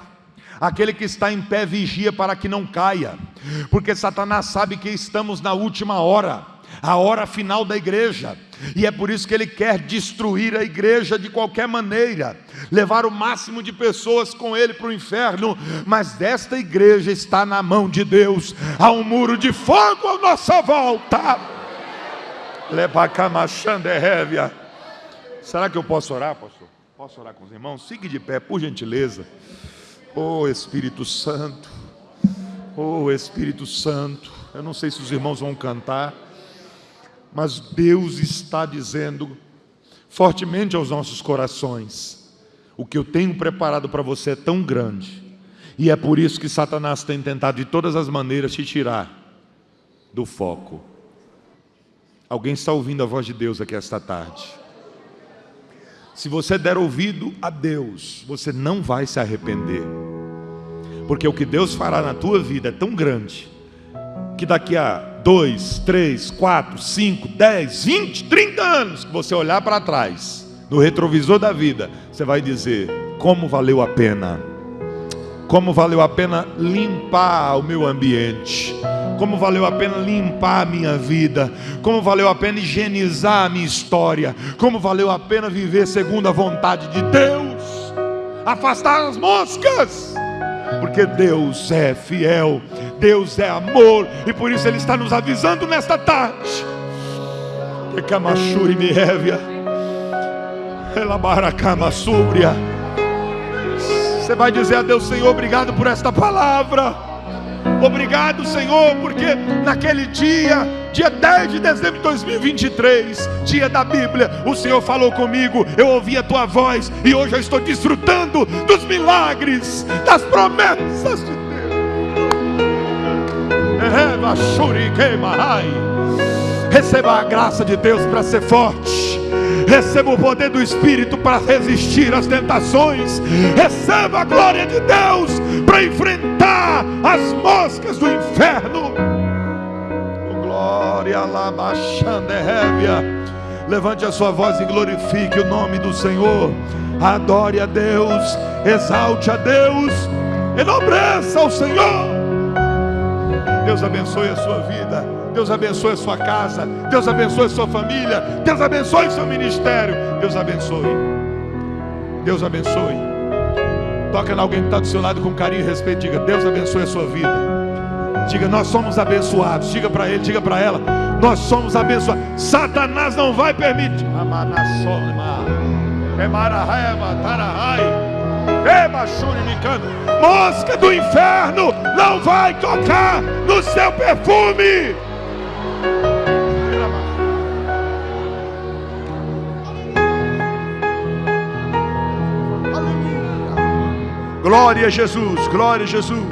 aquele que está em pé vigia para que não caia, porque Satanás sabe que estamos na última hora, a hora final da igreja, e é por isso que ele quer destruir a igreja de qualquer maneira, levar o máximo de pessoas com ele para o inferno. Mas desta igreja está na mão de Deus, há um muro de fogo à nossa volta. Será que eu posso orar, pastor? Posso orar com os irmãos? Fique de pé, por gentileza. Oh Espírito Santo, oh Espírito Santo. Eu não sei se os irmãos vão cantar, mas Deus está dizendo fortemente aos nossos corações: o que eu tenho preparado para você é tão grande, e é por isso que Satanás tem tentado de todas as maneiras te tirar do foco. Alguém está ouvindo a voz de Deus aqui esta tarde? Se você der ouvido a Deus, você não vai se arrepender, porque o que Deus fará na tua vida é tão grande, que daqui a 2, 3, 4, 5, 10, 20, 30 anos, que você olhar para trás, no retrovisor da vida, você vai dizer: como valeu a pena, como valeu a pena limpar o meu ambiente, como valeu a pena limpar a minha vida, como valeu a pena higienizar a minha história, como valeu a pena viver segundo a vontade de Deus, afastar as moscas, porque Deus é fiel, Deus é amor, e por isso Ele está nos avisando nesta tarde. Você vai dizer a Deus: Senhor, obrigado por esta palavra. Obrigado, Senhor, porque naquele dia, dia 10 de dezembro de 2023, dia da Bíblia, o Senhor falou comigo, eu ouvi a tua voz, e hoje eu estou desfrutando dos milagres, das promessas de Deus. Receba a graça de Deus para ser forte, receba o poder do Espírito para resistir às tentações, receba a glória de Deus para enfrentar as moscas do inferno. Glória a la Xanderrévia. Levante a sua voz e glorifique o nome do Senhor. Adore a Deus, exalte a Deus, enobreça o Senhor. Deus abençoe a sua vida, Deus abençoe a sua casa, Deus abençoe a sua família, Deus abençoe o seu ministério, Deus abençoe, Deus abençoe. Toca em alguém que está do seu lado com carinho e respeito, diga: Deus abençoe a sua vida. Diga: nós somos abençoados. Diga para ele, diga para ela: nós somos abençoados. Satanás não vai permitir. Mosca do inferno não vai tocar no seu perfume. Glória a Jesus, glória a Jesus.